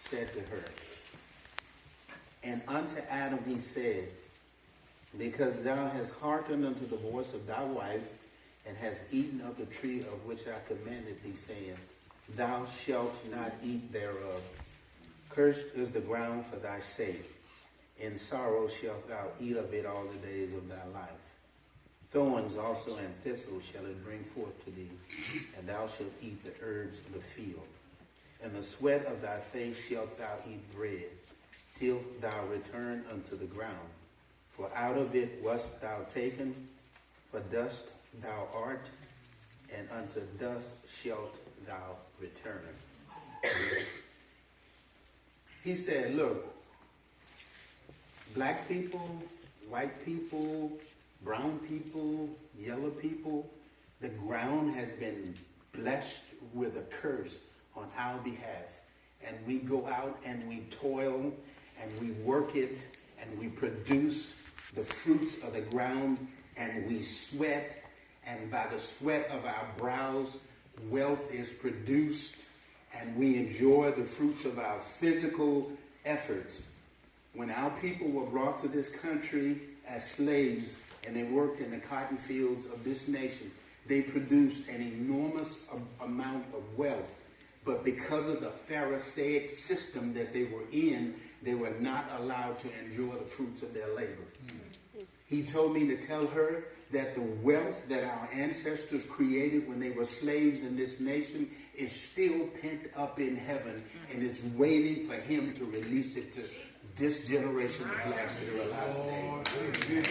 said to her. And unto Adam he said, because thou hast hearkened unto the voice of thy wife, and hast eaten of the tree of which I commanded thee, saying, thou shalt not eat thereof. Cursed is the ground for thy sake. In sorrow shalt thou eat of it all the days of thy life. Thorns also and thistles shall it bring forth to thee, and thou shalt eat the herbs of the field. And the sweat of thy face shalt thou eat bread, till thou return unto the ground. For out of it wast thou taken, for dust thou art, and unto dust shalt thou return. He said, look, black people, white people, brown people, yellow people, the ground has been blessed with a curse on our behalf. And we go out and we toil and we work it and we produce the fruits of the ground and we sweat, and by the sweat of our brows wealth is produced, and we enjoy the fruits of our physical efforts. When our people were brought to this country as slaves and they worked in the cotton fields of this nation, they produced an enormous amount of wealth. But because of the Pharisaic system that they were in, they were not allowed to enjoy the fruits of their labor. He told me to tell her that the wealth that our ancestors created when they were slaves in this nation is still pent up in heaven, and it's waiting for him to release it to this generation of blacks that are alive today.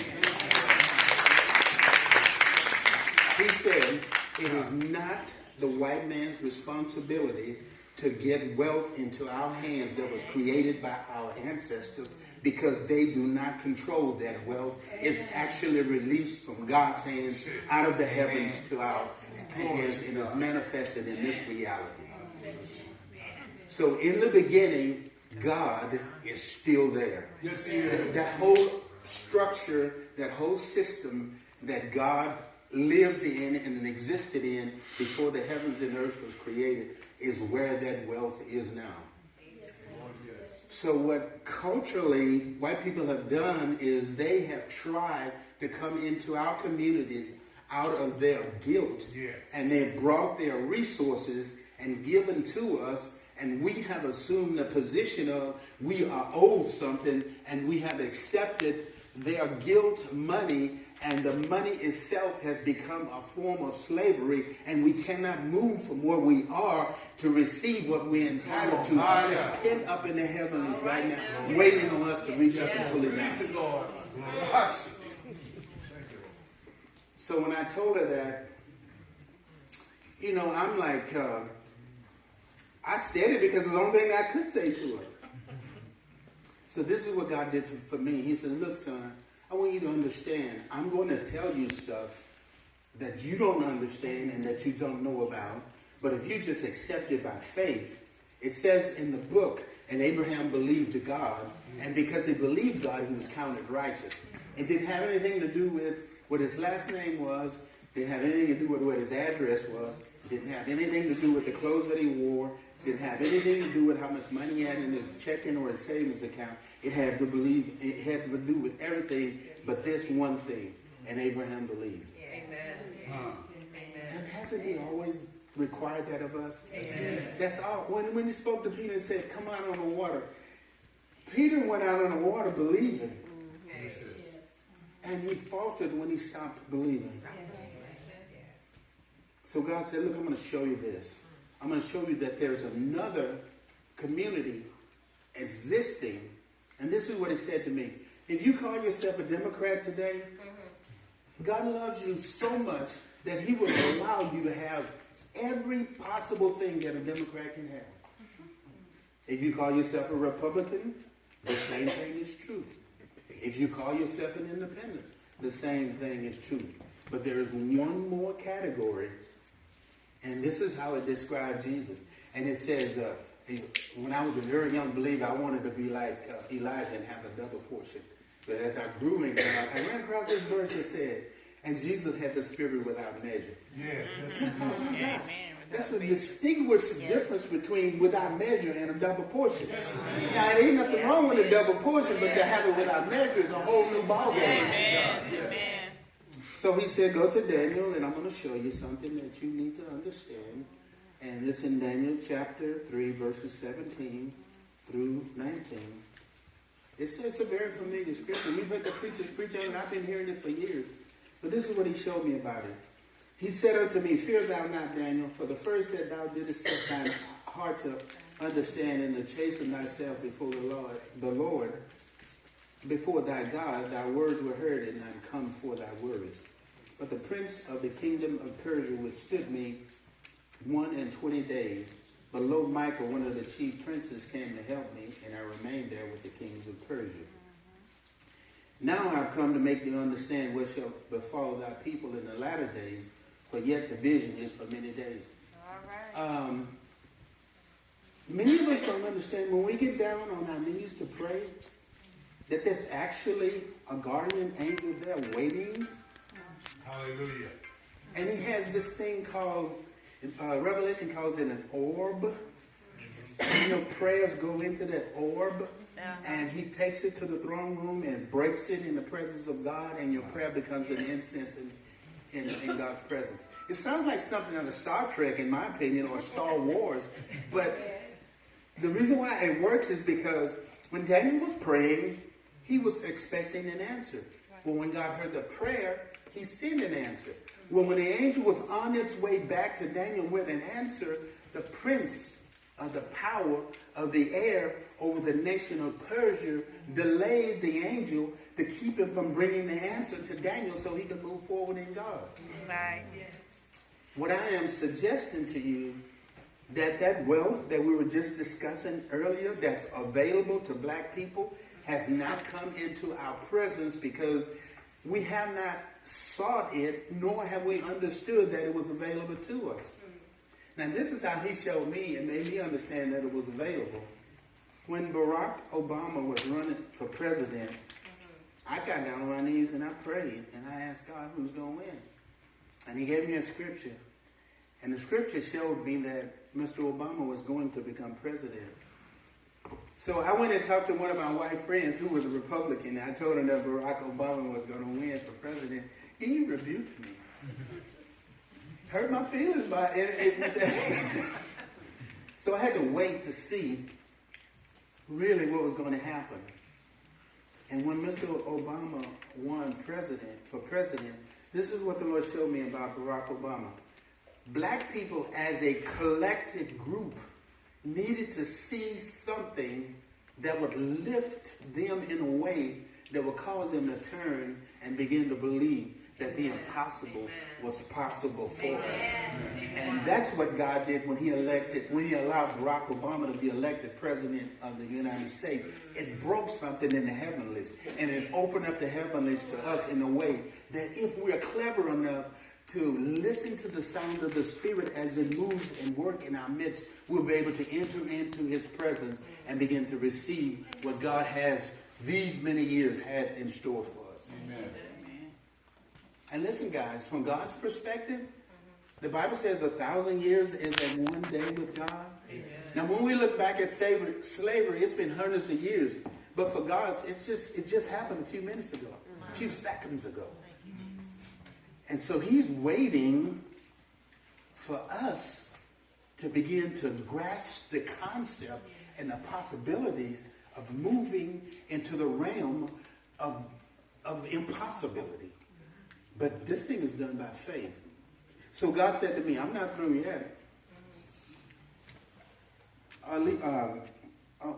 He said, it is not the white man's responsibility to get wealth into our hands that was created by our ancestors, because they do not control that wealth. It's actually released from God's hands out of the heavens to our hands, and is manifested in this reality. So in the beginning, God is still there. Yes, he is. That whole structure, that whole system that God lived in and existed in before the heavens and earth was created is where that wealth is now. So what culturally white people have done is they have tried to come into our communities out of their guilt. Yes. And they brought their resources and given to us, and we have assumed the position of we are owed something, and we have accepted their guilt money, and the money itself has become a form of slavery, and we cannot move from where we are to receive what we're entitled to. It's pent up in the heavens right now, waiting on us to reach us and pull it down. So when I told her that, you know, I'm like, I said it because it was the only thing I could say to her. So this is what God did for me. He says, look, son, I want you to understand, I'm going to tell you stuff that you don't understand and that you don't know about. But if you just accept it by faith, it says in the book, and Abraham believed to God, and because he believed God, he was counted righteous. It didn't have anything to do with what his last name was. It didn't have anything to do with what his address was. It didn't have anything to do with the clothes that he wore. It didn't have anything to do with how much money he had in his checking or his savings account. It had to do with everything but this one thing. And Abraham believed. Amen. And hasn't he always required that of us? Amen. That's all. When he spoke to Peter and said, come out on the water, Peter went out on the water believing. And he faltered when he stopped believing. So God said, look, I'm going to show you this. I'm going to show you that there's another community existing. And this is what he said to me. If you call yourself a Democrat today, God loves you so much that he will allow you to have every possible thing that a Democrat can have. If you call yourself a Republican, the same thing is true. If you call yourself an independent, the same thing is true. But there is one more category, and this is how it described Jesus. And it says, when I was a very young believer, I wanted to be like Elijah and have a double portion. But as I grew in God, I ran across this verse that said, and Jesus had the Spirit without measure. Yes. Oh my gosh. That's a distinguished difference between without measure and a double portion. Now, there ain't nothing wrong with a double portion, but to have it without measure is a whole new ballgame. So he said, go to Daniel, and I'm going to show you something that you need to understand. And it's in Daniel chapter 3, verses 17 through 19. It's a very familiar scripture. We've heard the preachers preach on it, and I've been hearing it for years. But this is what he showed me about it. He said unto me, fear thou not, Daniel, for the first that thou didst set thine heart to understand and to chasten thyself before the Lord, before thy God, thy words were heard, and I'm come for thy words. But the prince of the kingdom of Persia withstood me 21 days. But lo, Michael, one of the chief princes, came to help me, and I remained there with the kings of Persia. Now I've come to make thee understand what shall befall thy people in the latter days, for yet the vision is for many days. All right. Many of us don't understand when we get down on our knees to pray that there's actually a guardian angel there waiting. Hallelujah. And he has this thing called, Revelation calls it an orb. You know, prayers go into that orb. And he takes it to the throne room and breaks it in the presence of God, and your prayer becomes an incense in God's presence. It sounds like something out of Star Trek, in my opinion, or Star Wars. But the reason why it works is because when Daniel was praying, he was expecting an answer. Well, when God heard the prayer, he sent an answer. Well, when the angel was on its way back to Daniel with an answer, the prince of the power of the air over the nation of Persia delayed the angel to keep him from bringing the answer to Daniel so he could move forward in God. Right. What I am suggesting to you, that wealth that we were just discussing earlier that's available to black people has not come into our presence because we have not sought it, nor have we understood that it was available to us. Now, this is how he showed me and made me understand that it was available. When Barack Obama was running for president, I got down on my knees and I prayed and I asked God who's going to win. And he gave me a scripture. And the scripture showed me that Mr. Obama was going to become president. So I went and talked to one of my white friends who was a Republican. And I told him that Barack Obama was going to win for president. He rebuked me. Hurt my feelings by it. So I had to wait to see really what was going to happen. And when Mr. Obama won for president, this is what the Lord showed me about Barack Obama. Black people as a collective group needed to see something that would lift them in a way that would cause them to turn and begin to believe that the impossible was possible for us. And that's what God did when he allowed Barack Obama to be elected president of the United States. It broke something in the heavenlies, and it opened up the heavenlies to us in a way that if we're clever enough to listen to the sound of the Spirit as it moves and work in our midst, we'll be able to enter into his presence and begin to receive what God has these many years had in store for us. Amen. And listen, guys, from God's perspective, the Bible says 1,000 years is as one day with God. Amen. Now, when we look back at slavery, it's been hundreds of years. But for God, it just happened a few minutes ago, a few seconds ago. And so he's waiting for us to begin to grasp the concept and the possibilities of moving into the realm of impossibility. But this thing is done by faith. So God said to me, I'm not through yet.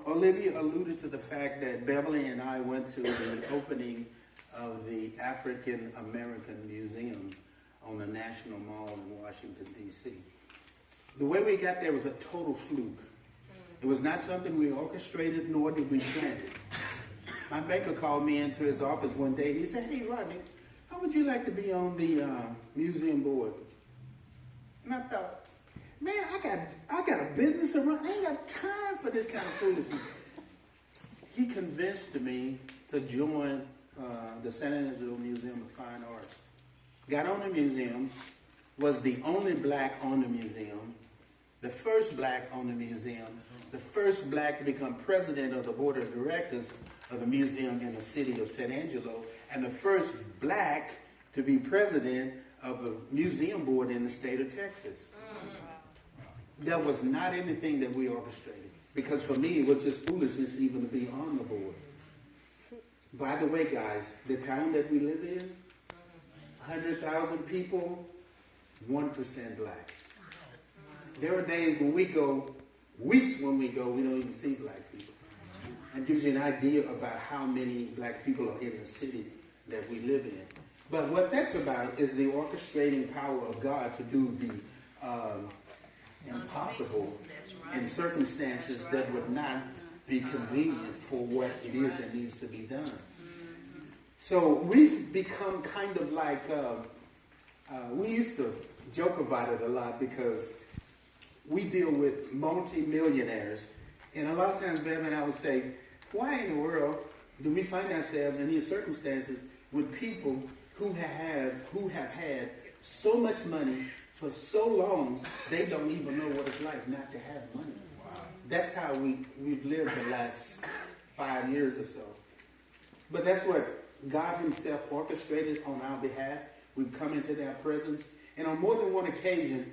Olivia alluded to the fact that Beverly and I went to the opening of the African American Museum on the National Mall in Washington, D.C. The way we got there was a total fluke. It was not something we orchestrated, nor did we plan it. My banker called me into his office one day and he said, hey, Rodney, how would you like to be on the museum board? And I thought, man, I got a business to run. I ain't got time for this kind of foolishness. He convinced me to join the San Angelo Museum of Fine Arts. Got on the museum, was the only black on the museum, the first black on the museum, the first black to become president of the board of directors of the museum in the city of San Angelo, and the first black to be president of the museum board in the state of Texas. That was not anything that we orchestrated, because for me it was just foolishness even to be on the board. By the way, guys, the town that we live in, 100,000 people, 1% black. There are days when we go, weeks when we go, we don't even see black people. It gives you an idea about how many black people are in the city that we live in. But what that's about is the orchestrating power of God to do the impossible in circumstances that would not be convenient for what it is that needs to be done. So we've become kind of like, we used to joke about it a lot because we deal with multi-millionaires. And a lot of times, Bev and I would say, why in the world do we find ourselves in these circumstances with people who have had so much money for so long, they don't even know what it's like not to have money. That's how we've lived the last 5 years or so. But that's what God himself orchestrated on our behalf. We've come into their presence. And on more than one occasion,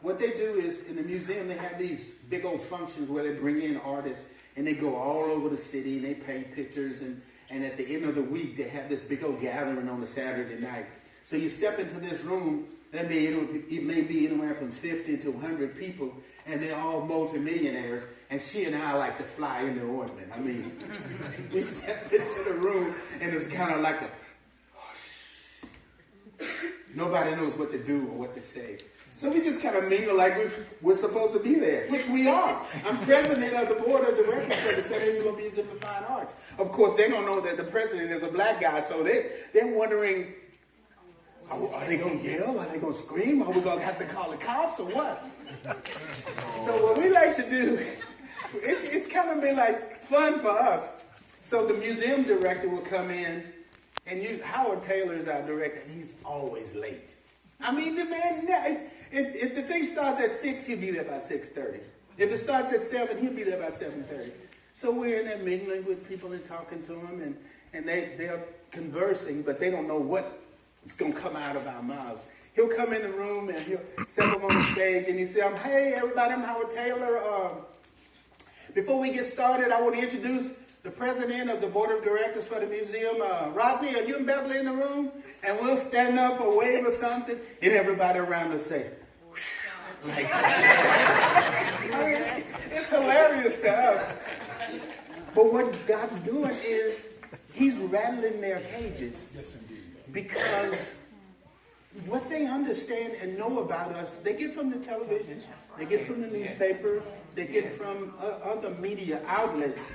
what they do is, in the museum, they have these big old functions where they bring in artists, and they go all over the city, and they paint pictures, and at the end of the week, they have this big old gathering on a Saturday night. So you step into this room, it may be anywhere from 50 to 100 people, and they're all multimillionaires, and she and I like to fly in the ointment. I mean, we step into the room, and it's kind of like a, nobody knows what to do or what to say. So we just kind of mingle like we're supposed to be there, which we are. I'm president of the board of directors for the San Angelo Museum of Fine Arts. Of course, they don't know that the president is a black guy, so they're wondering, are they going to yell? Are they going to scream? Are we going to have to call the cops or what? So what we like to do, it's kind of been like fun for us. So the museum director will come in, and Howard Taylor is our director, and he's always late. I mean, the man, if the thing starts at 6, he'll be there by 6:30. If it starts at 7, he'll be there by 7:30. So we're in there mingling with people and talking to them, and they're conversing, but they don't know what's going to come out of our mouths. He'll come in the room, and he'll step up on the stage, and he'll say, hey, everybody, I'm Howard Taylor. Before we get started, I want to introduce the president of the board of directors for the museum, Rodney. Are you and Beverly in the room? And we'll stand up or wave or something, and everybody around us say, like, I mean, it's hilarious to us. But what God's doing is he's rattling their cages. Yes, indeed. Because what they understand and know about us, they get from the television, they get from the newspaper, they get from other media outlets.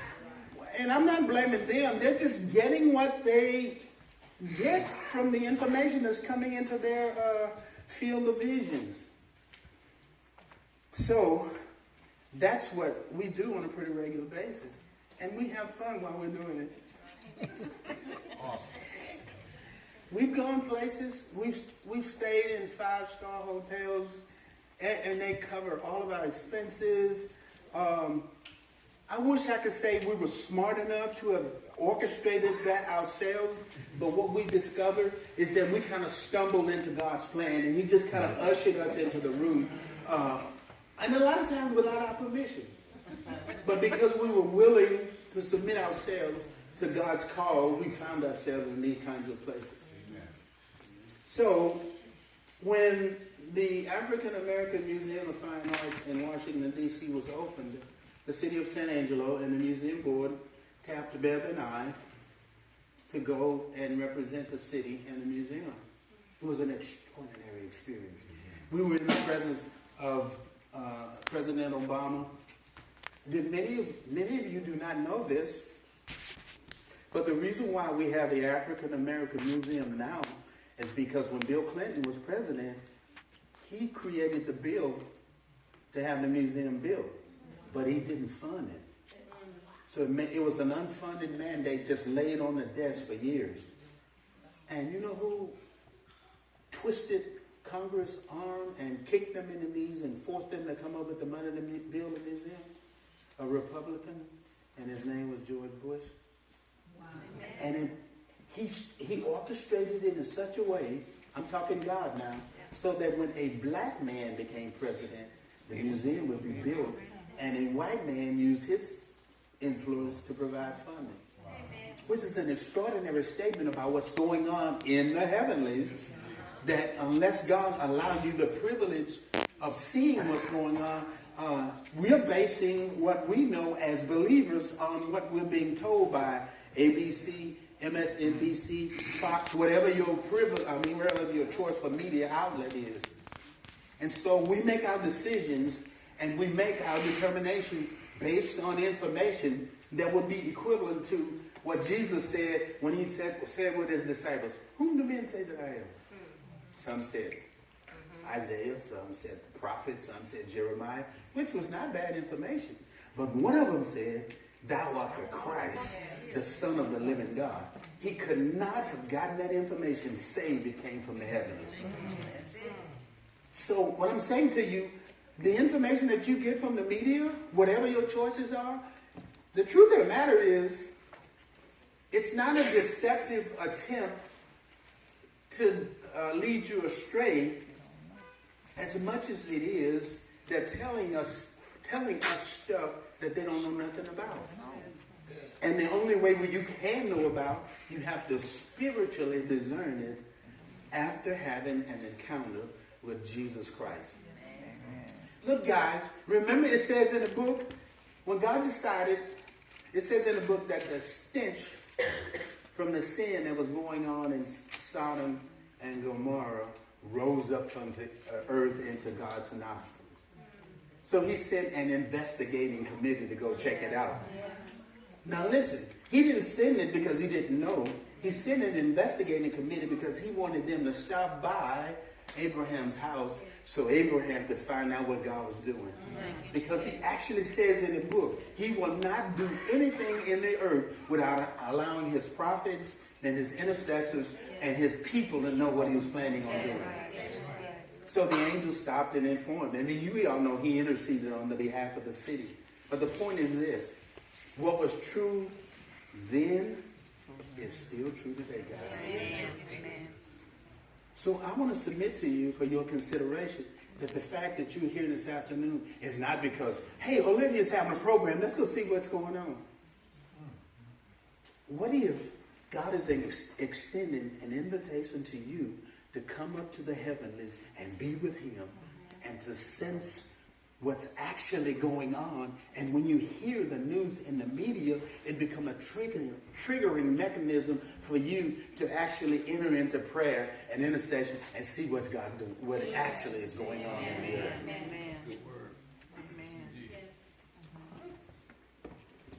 And I'm not blaming them. They're just getting what they get from the information that's coming into their field of visions. So that's what we do on a pretty regular basis. And we have fun while we're doing it. Awesome. We've gone places. We've stayed in 5-star hotels, and they cover all of our expenses. I wish I could say we were smart enough to have orchestrated that ourselves, but what we discovered is that we kind of stumbled into God's plan, and he just kind of ushered us into the room, and a lot of times without our permission. But because we were willing to submit ourselves to God's call, we found ourselves in these kinds of places. So when the African American Museum of Fine Arts in Washington, D.C. was opened, the city of San Angelo and the museum board tapped Bev and I to go and represent the city and the museum. It was an extraordinary experience. We were in the presence of President Obama. Many of you do not know this, but the reason why we have the African American Museum now is because when Bill Clinton was president, he created the bill to have the museum built, but he didn't fund it. So it was an unfunded mandate just laid on the desk for years. And you know who twisted Congress armed and kicked them in the knees and forced them to come up with the money to build a museum? A Republican, and his name was George Bush. Wow. And he orchestrated it in such a way, I'm talking God now, so that when a black man became president, the museum would be built, and a white man used his influence to provide funding. Wow. Which is an extraordinary statement about what's going on in the heavenlies, that unless God allows you the privilege of seeing what's going on, we're basing what we know as believers on what we're being told by ABC, MSNBC, Fox, whatever your privilege, wherever your choice for media outlet is. And so we make our decisions and we make our determinations based on information that would be equivalent to what Jesus said when he said with his disciples, "Whom do men say that I am?" Some said Isaiah, some said the prophet, some said Jeremiah, which was not bad information. But one of them said, "Thou art the Christ, the Son of the living God." He could not have gotten that information save it came from the heavens. So what I'm saying to you, the information that you get from the media, whatever your choices are, the truth of the matter is, it's not a deceptive attempt to lead you astray as much as it is they're telling us stuff that they don't know nothing about. And the only way you can know about, you have to spiritually discern it after having an encounter with Jesus Christ. Look, guys, remember it says in the book, when God decided, it says in the book that the stench from the sin that was going on in Sodom and Gomorrah rose up from the earth into God's nostrils. So he sent an investigating committee to go check it out. Now listen, he didn't send it because he didn't know. He sent an investigating committee because he wanted them to stop by Abraham's house so Abraham could find out what God was doing. Because he actually says in the book, he will not do anything in the earth without allowing his prophets and his intercessors and his people to know what he was planning on doing. So the angel stopped and informed. And we all know he interceded on the behalf of the city. But the point is this. What was true then is still true today, guys. Amen. So I want to submit to you for your consideration that the fact that you're here this afternoon is not because, hey, Olivia's having a program. Let's go see what's going on. What if God is extending an invitation to you to come up to the heavenlies and be with him and to sense what's actually going on? And when you hear the news in the media, it becomes a triggering mechanism for you to actually enter into prayer and intercession and see what's God doing, what actually is going on in the earth.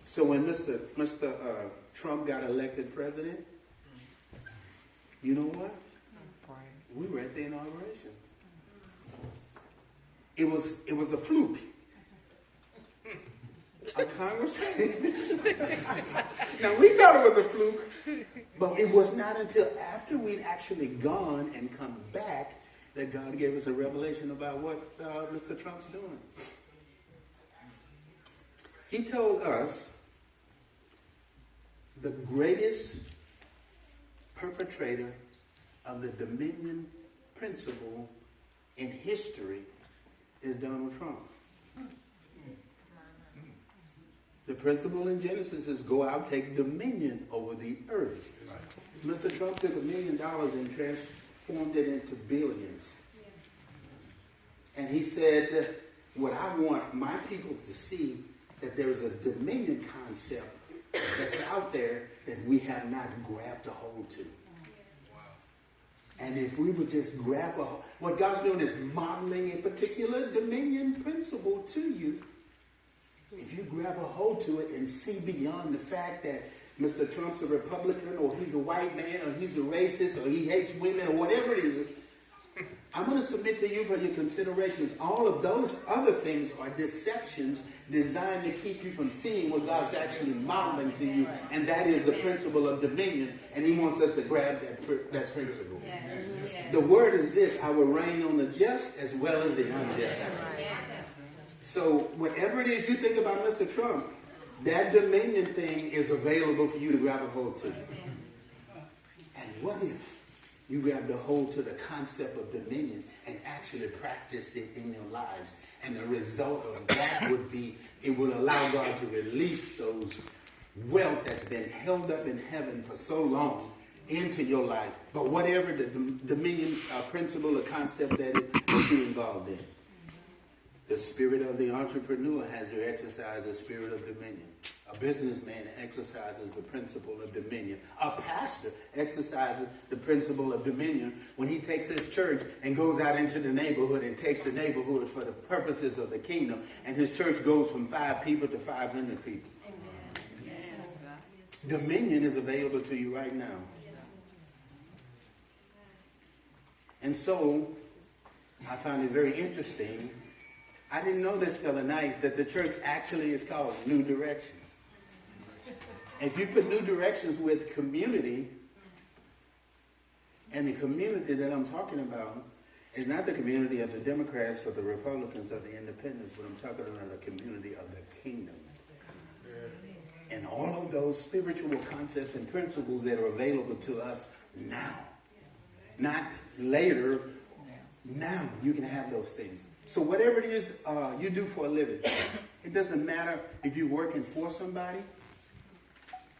So when Mr. Trump got elected president, you know what? We were at the inauguration. It was a fluke. A Congress. Now we thought it was a fluke, but it was not until after we'd actually gone and come back that God gave us a revelation about what Mr. Trump's doing. He told us the greatest perpetrator of the dominion principle in history is Donald Trump. The principle in Genesis is go out, take dominion over the earth. Mr. Trump took $1 million and transformed it into billions. And he said, what I want my people to see, that there's a dominion concept that's out there that we have not grabbed a hold to. And if we would just grab what God's doing is modeling a particular dominion principle to you. If you grab a hold to it and see beyond the fact that Mr. Trump's a Republican or he's a white man or he's a racist or he hates women or whatever it is, I'm going to submit to you for your considerations. All of those other things are deceptions designed to keep you from seeing what God's actually modeling to you, and that is the principle of dominion, and he wants us to grab that principle. The word is this: I will reign on the just as well as the unjust. So whatever it is you think about Mr. Trump, that dominion thing is available for you to grab a hold to. And what if you grabbed a hold to the concept of dominion and actually practiced it in your lives? And the result of that would be, it will allow God to release those wealth that's been held up in heaven for so long into your life. But whatever the dominion principle or concept that you're involved in. The spirit of the entrepreneur has to exercise the spirit of dominion. A businessman exercises the principle of dominion. A pastor exercises the principle of dominion when he takes his church and goes out into the neighborhood and takes the neighborhood for the purposes of the kingdom. And his church goes from 5 people to 500 people. Dominion is available to you right now. And so, I found it very interesting. I didn't know this till tonight, that the church actually is called New Directions. If you put New Directions with community, and the community that I'm talking about is not the community of the Democrats or the Republicans or the Independents, but I'm talking about the community of the kingdom. And all of those spiritual concepts and principles that are available to us now. Not later. Now you can have those things. So whatever it is you do for a living, it doesn't matter if you're working for somebody.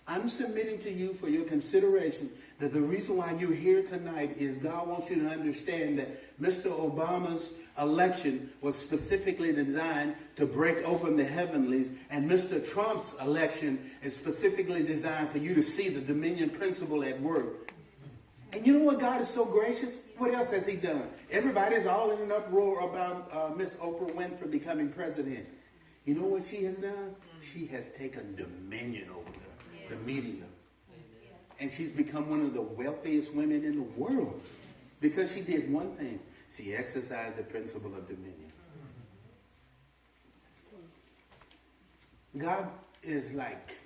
I'm submitting to you for your consideration that the reason why you're here tonight is God wants you to understand that Mr. Obama's election was specifically designed to break open the heavenlies, and Mr. Trump's election is specifically designed for you to see the dominion principle at work. And you know what? God is so gracious. What else has he done? Everybody's all in an uproar about Miss Oprah Winfrey becoming president. You know what she has done? She has taken dominion over the media. And she's become one of the wealthiest women in the world because she did one thing. She exercised the principle of dominion. God is like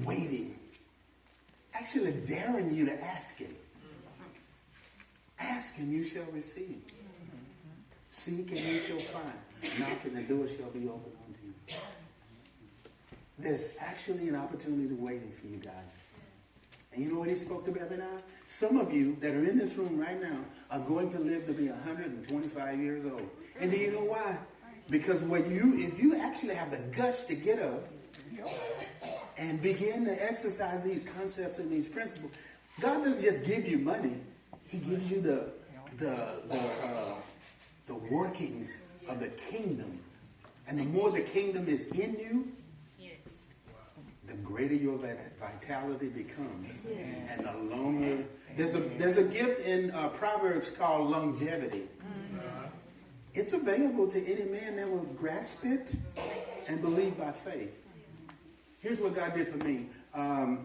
waiting, actually daring you to ask him. Ask and you shall receive. Seek and you shall find. Knock and the door shall be opened unto you. There's actually an opportunity waiting for you guys. And you know what he spoke to me about now? Some of you that are in this room right now are going to live to be 125 years old. And do you know why? Because if you actually have the guts to get up and begin to exercise these concepts and these principles, God doesn't just give you money. He gives you the workings of the kingdom. And the more the kingdom is in you, the greater your vitality becomes. And the longer... There's a gift in Proverbs called longevity. It's available to any man that will grasp it and believe by faith. Here's what God did for me. A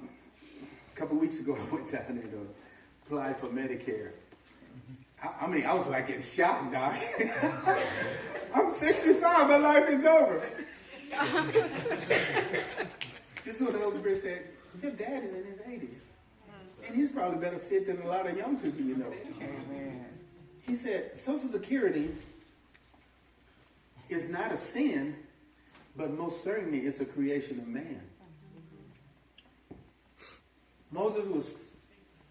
couple of weeks ago, I went down there to apply for Medicare. I mean, I was like in shock, Doc. I'm 65. My life is over. This is what the Holy Spirit said. Your dad is in his 80s. And he's probably better fit than a lot of young people you know. Amen. He said, Social Security is not a sin, but most certainly it's a creation of man. Moses was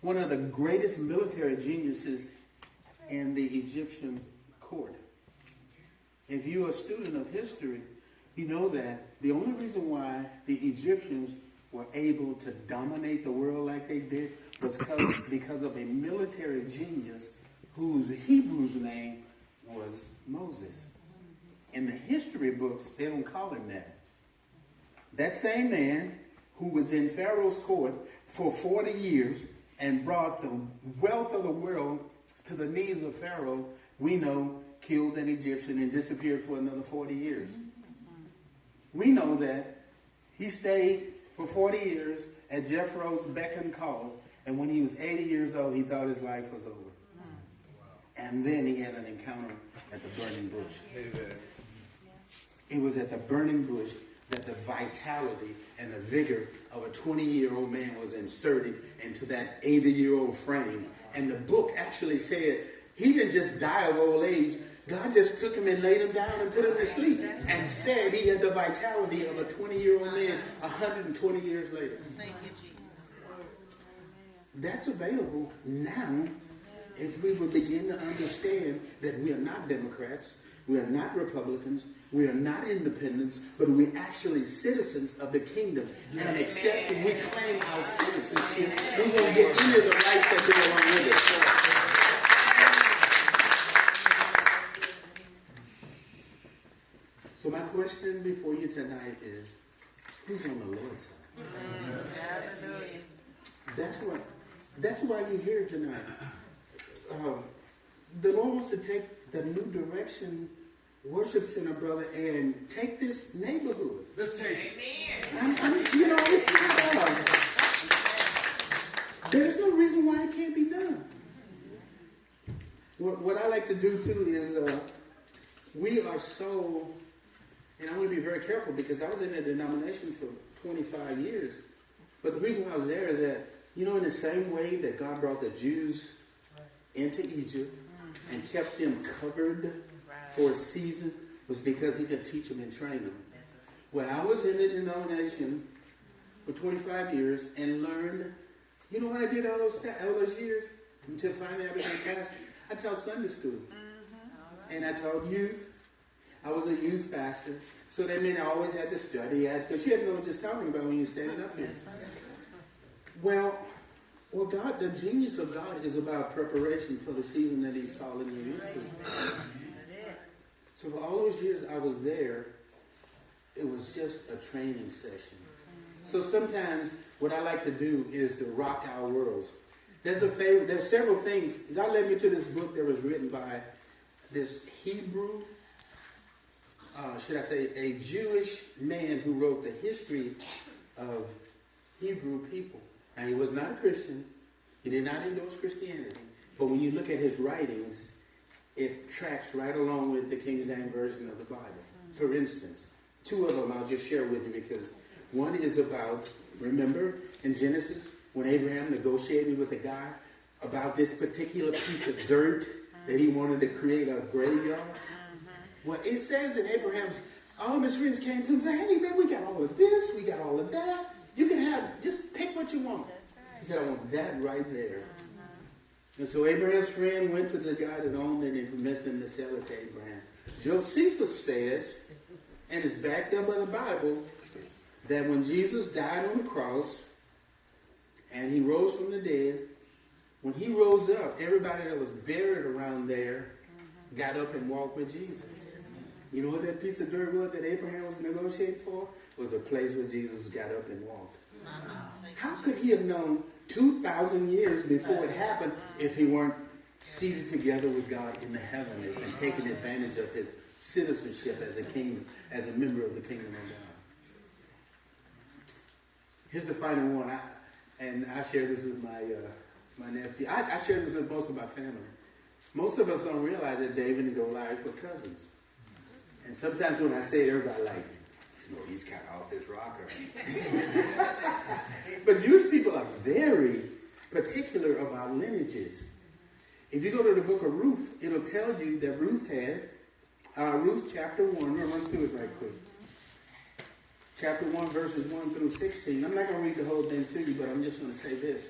one of the greatest military geniuses in the Egyptian court. If you're a student of history, you know that the only reason why the Egyptians were able to dominate the world like they did was because of a military genius whose Hebrew's name was Moses. In the history books, they don't call him that. That same man who was in Pharaoh's court for 40 years and brought the wealth of the world to the knees of Pharaoh, we know killed an Egyptian and disappeared for another 40 years. We know that he stayed for 40 years at Jethro's beck and call, and when he was 80 years old, he thought his life was over. And then he had an encounter at the burning bush. Amen. It was at the burning bush that the vitality and the vigor of a 20-year-old man was inserted into that 80-year-old frame. And the book actually said he didn't just die of old age. God just took him and laid him down and put him to sleep and said he had the vitality of a 20-year-old man 120 years later. Thank you, Jesus. That's available now if we would begin to understand that we are not Democrats, we are not Republicans, we are not independents, but we're actually citizens of the kingdom. And except that we claim our citizenship, we won't get any of the rights that go along with it. So my question before you tonight is, who's on the Lord's side? Hallelujah. That's why you're here tonight. The Lord wants to take the new direction worship center, brother, and take this neighborhood. Let's take it. There's no reason why it can't be done. What I like to do too is we are so, and I want to be very careful because I was in a denomination for 25 years. But the reason why I was there is that, in the same way that God brought the Jews into Egypt and kept them covered for a season, was because he could teach them and train them. When I was in the denomination for 25 years and learned, you know what I did all those years? Until finally I became pastor. I taught Sunday school. And I taught youth. I was a youth pastor. So that meant I always had to study. Because you had to know what you're talking about when you're standing up here. Well, God, the genius of God is about preparation for the season that he's calling you into. So for all those years I was there, it was just a training session. So sometimes what I like to do is to rock our worlds. There's several things. God led me to this book that was written by this Hebrew, a Jewish man who wrote the history of Hebrew people. And he was not a Christian. He did not endorse Christianity. But when you look at his writings, it tracks right along with the King James Version of the Bible. For instance, two of them I'll just share with you because one is about, remember in Genesis, when Abraham negotiated with a guy about this particular piece of dirt that he wanted to create a graveyard? Well, it says in Abraham's, all of his friends came to him and said, hey, man, we got all of this, we got all of that. You can have, just pick what you want. He said, I want that right there. And so Abraham's friend went to the guy that owned it and convinced him to sell it to Abraham. Josephus says, and it's backed up by the Bible, that when Jesus died on the cross and he rose from the dead, when he rose up, everybody that was buried around there got up and walked with Jesus. You know what that piece of dirt was that Abraham was negotiating for? It was a place where Jesus got up and walked. How could he have known 2,000 years before it happened if he weren't seated together with God in the heavens and taking advantage of his citizenship as a king, as a member of the kingdom of God? Here's the final one, and I share this with my nephew. I share this with most of my family. Most of us don't realize that David and Goliath were cousins. And sometimes when I say it, everybody like, he's kind of off his rocker. But Jewish people are very particular about lineages. If you go to the book of Ruth, it'll tell you that Ruth has, Ruth chapter 1, we'll run through it right quick. Chapter 1, verses 1 through 16. I'm not going to read the whole thing to you, but I'm just going to say this.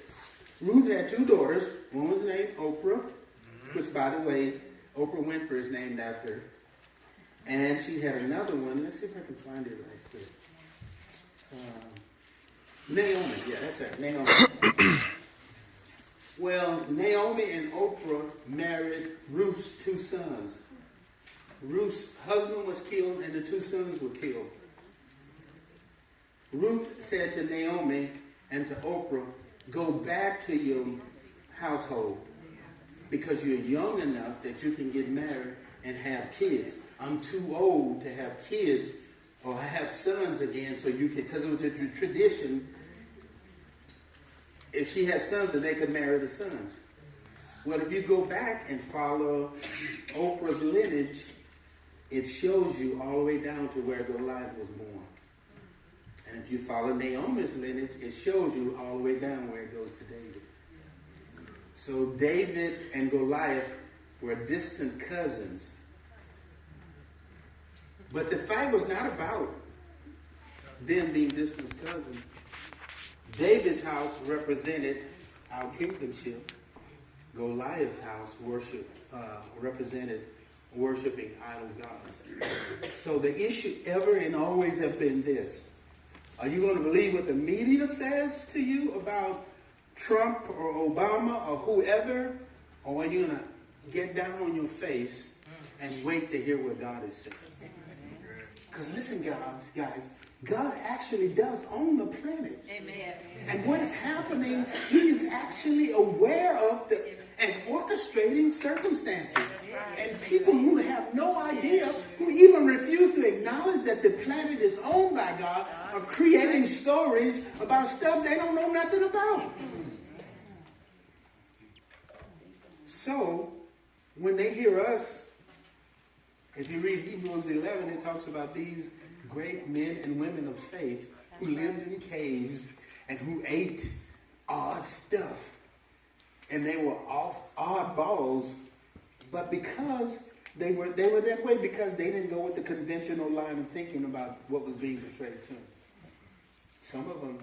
Ruth had two daughters. One was named Oprah, which, by the way, Oprah Winfrey is named after. And she had another one. Let's see if I can find it right quick. Naomi. Yeah, that's it. Naomi. Well, Naomi and Oprah married Ruth's two sons. Ruth's husband was killed and the two sons were killed. Ruth said to Naomi and to Oprah, go back to your household because you're young enough that you can get married and have kids. I'm too old to have kids or have sons again, so you can, because it was a tradition, if she had sons, then they could marry the sons. Well, if you go back and follow Oprah's lineage, it shows you all the way down to where Goliath was born. And if you follow Naomi's lineage, it shows you all the way down where it goes to David. So David and Goliath were distant cousins. But the fight was not about them being distant cousins. David's house represented our kingdomship. Goliath's house represented worshiping idol gods. So the issue ever and always have been this. Are you going to believe what the media says to you about Trump or Obama or whoever? Or are you going to get down on your face and wait to hear what God is saying? Because listen, guys, God actually does own the planet. Amen. And what is happening, he is actually aware of and orchestrating circumstances. And people who have no idea, who even refuse to acknowledge that the planet is owned by God, are creating stories about stuff they don't know nothing about. So, when they hear us, if you read Hebrews 11, it talks about these great men and women of faith who lived in caves and who ate odd stuff. And they were oddballs, but because they were that way because they didn't go with the conventional line of thinking about what was being portrayed to them. Some of them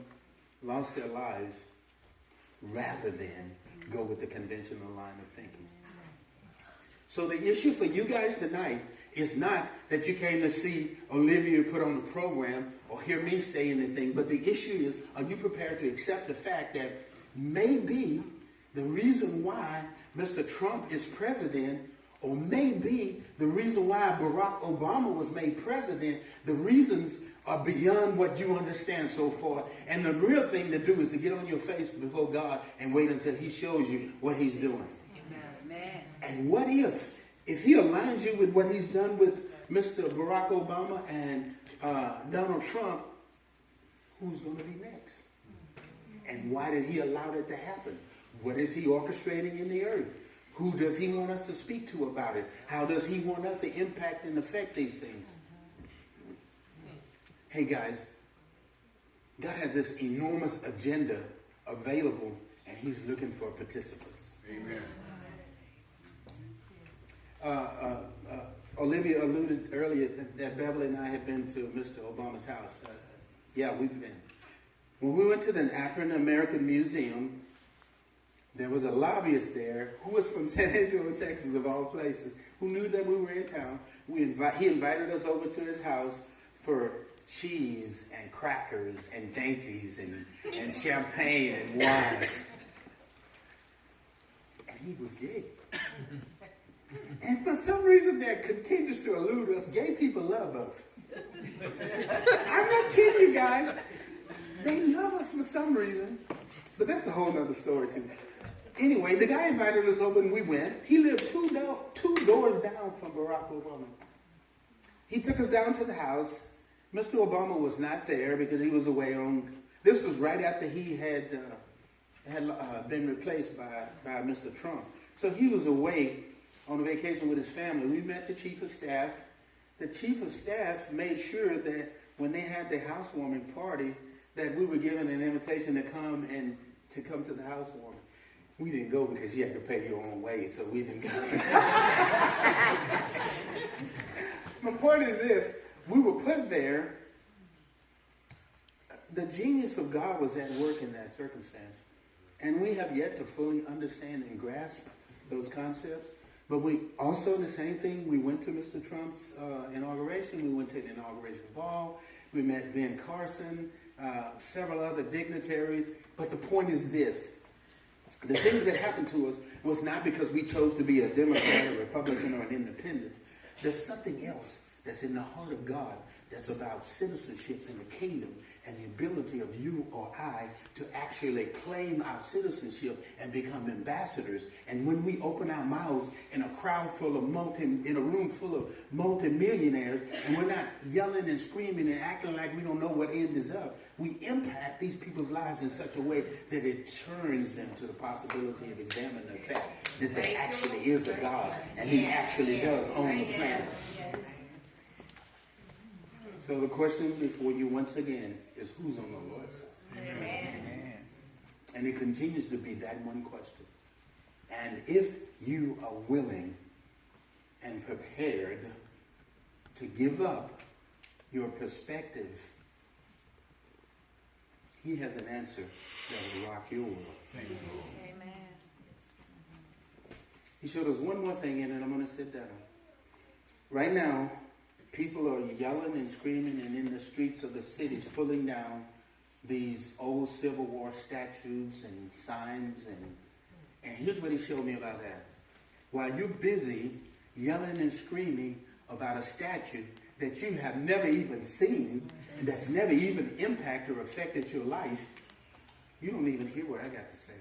lost their lives rather than go with the conventional line of thinking. So the issue for you guys tonight is not that you came to see Olivia put on the program or hear me say anything, but the issue is, are you prepared to accept the fact that maybe the reason why Mr. Trump is president, or maybe the reason why Barack Obama was made president, the reasons are beyond what you understand so far. And the real thing to do is to get on your face before God and wait until he shows you what he's doing. Amen. And what if he aligns you with what he's done with Mr. Barack Obama and Donald Trump, who's going to be next? And why did he allow that to happen? What is he orchestrating in the earth? Who does he want us to speak to about it? How does he want us to impact and affect these things? Hey guys, God has this enormous agenda available, and he's looking for participants. Amen. Olivia alluded earlier that Beverly and I had been to Mr. Obama's house. Yeah, we've been. When we went to the African American Museum, there was a lobbyist there who was from San Antonio, Texas, of all places, who knew that we were in town. He invited us over to his house for cheese and crackers and dainties and champagne and wine. And he was gay. And for some reason that continues to elude us, gay people love us. I'm not kidding you guys. They love us for some reason. But that's a whole other story too. Anyway, the guy invited us over and we went. He lived two doors down from Barack Obama. He took us down to the house. Mr. Obama was not there because he was away on... This was right after he had been replaced by Mr. Trump. So he was away on a vacation with his family. We met the chief of staff. The chief of staff made sure that when they had their housewarming party, that we were given an invitation to come to the housewarming. We didn't go because you had to pay your own way, so we didn't go. My point is this. We were put there. The genius of God was at work in that circumstance. And we have yet to fully understand and grasp those concepts. But we also, the same thing, we went to Mr. Trump's inauguration. We went to the inauguration ball. We met Ben Carson, several other dignitaries. But the point is this. The things that happened to us was not because we chose to be a Democrat, a Republican, or an independent. There's something else that's in the heart of God that's about citizenship in the kingdom and the ability of you or I to actually claim our citizenship and become ambassadors. And when we open our mouths in a crowd full of in a room full of multimillionaires, and we're not yelling and screaming and acting like we don't know what end is up, we impact these people's lives in such a way that it turns them to the possibility of examining the fact that there actually is a God and he actually does own the planet. So the question before you once again is, who's on the Lord's side? Amen. And it continues to be that one question. And if you are willing and prepared to give up your perspective, he has an answer that will rock your world. Amen. He showed us one more thing, and then I'm going to sit down. Right now, people are yelling and screaming and in the streets of the cities pulling down these old Civil War statues and signs. And here's what he showed me about that. While you're busy yelling and screaming about a statue that you have never even seen and that's never even impacted or affected your life, you don't even hear what I got to say.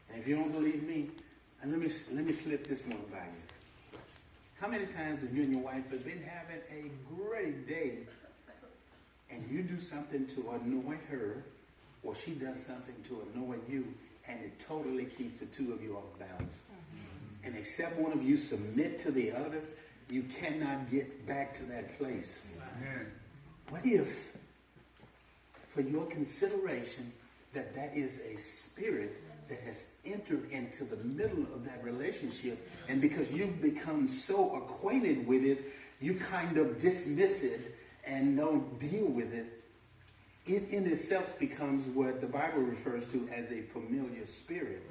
And if you don't believe me, and let me slip this one by you. How many times have you and your wife have been having a great day and you do something to annoy her or she does something to annoy you and it totally keeps the two of you off balance? And except one of you submit to the other, you cannot get back to that place. What if, for your consideration, that is a spirit that has entered into the middle of that relationship, and because you've become so acquainted with it, you kind of dismiss it and don't deal with it. It in itself becomes what the Bible refers to as a familiar spirit.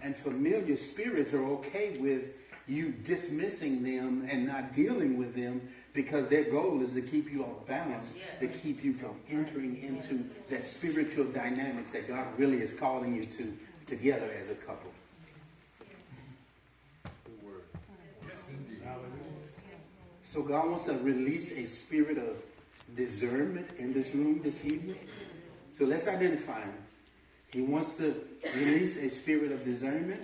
And familiar spirits are okay with you dismissing them and not dealing with them because their goal is to keep you off balance, to keep you from entering into that spiritual dynamics that God really is calling you to together as a couple. Yes, indeed. So God wants to release a spirit of discernment in this room this evening. So let's identify him. He wants to release a spirit of discernment,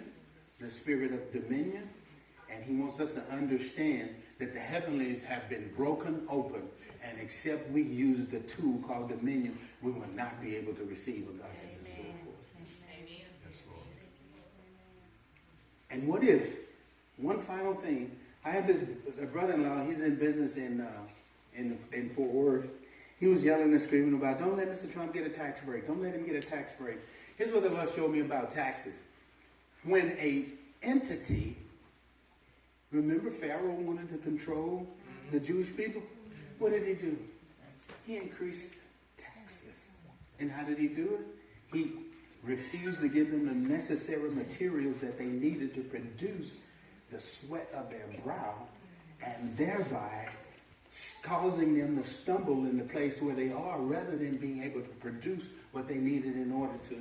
the spirit of dominion, and he wants us to understand that the heavenlies have been broken open, and except we use the tool called dominion, we will not be able to receive what God has in store for us. Amen. Yes, Lord. And what if, one final thing, I have this brother-in-law, he's in business in Fort Worth. He was yelling and screaming about, don't let Mr. Trump get a tax break. Don't let him get a tax break. Here's what the Lord showed me about taxes. When a entity, remember Pharaoh wanted to control the Jewish people? What did he do? He increased taxes. And how did he do it? He refused to give them the necessary materials that they needed to produce the sweat of their brow, and thereby causing them to stumble in the place where they are rather than being able to produce what they needed in order to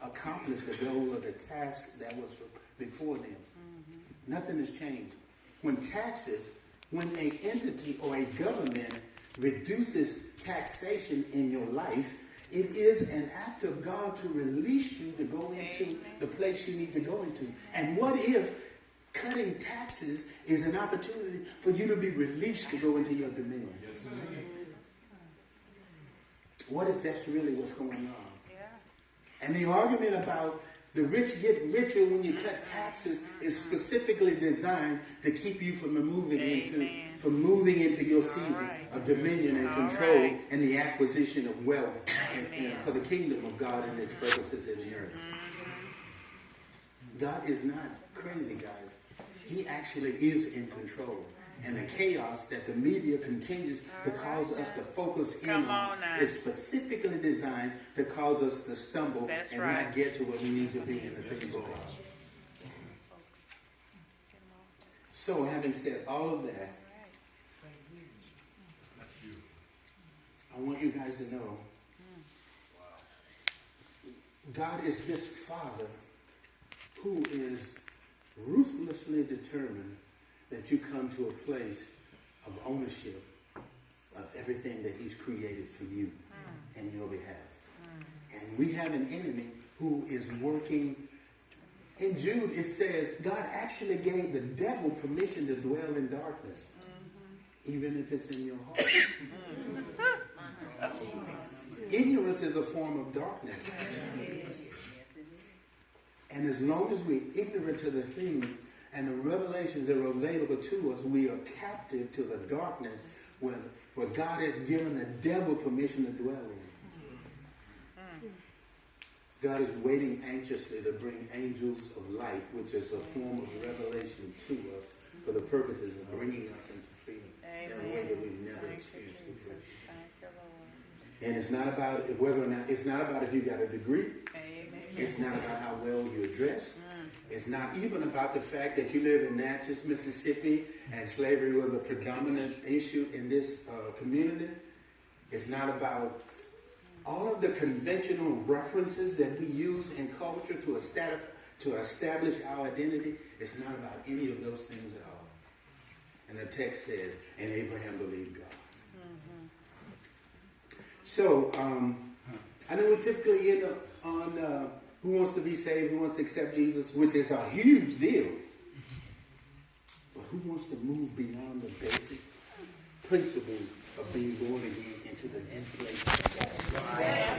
accomplish the goal of the task that was before them. Nothing has changed. When an entity or a government reduces taxation in your life, it is an act of God to release you to go into the place you need to go into. And what if cutting taxes is an opportunity for you to be released to go into your dominion? Yes, indeed. What if that's really what's going on? And the argument about the rich get richer when you cut taxes is specifically designed to keep you from moving into your season of dominion and control and the acquisition of wealth and for the kingdom of God and its purposes in the earth. God is not crazy, guys. He actually is in control. And the chaos that the media continues to cause us to focus in on is specifically designed to cause us to stumble and not get to where we need to be in the things of God. So, having said all of that, That's beautiful. I want you guys to know God is this Father who is ruthlessly determined that you come to a place of ownership of everything that he's created for you and your behalf. And we have an enemy who is working. In Jude, it says God actually gave the devil permission to dwell in darkness, even if it's in your heart. Ignorance is a form of darkness. And as long as we're ignorant to the things and the revelations that are available to us, we are captive to the darkness where God has given the devil permission to dwell in. God is waiting anxiously to bring angels of light, which is a form of revelation to us for the purposes of bringing us into freedom in a way that we've never experienced before. And it's not about whether or not, it's not about if you got a degree. It's not about how well you're dressed. It's not even about the fact that you live in Natchez, Mississippi, and slavery was a predominant issue in this community. It's not about all of the conventional references that we use in culture to establish our identity. It's not about any of those things at all. And the text says, and Abraham believed God. So, I know we typically end up on who wants to be saved, who wants to accept Jesus, which is a huge deal. But who wants to move beyond the basic principles of being born again into the deep places of God?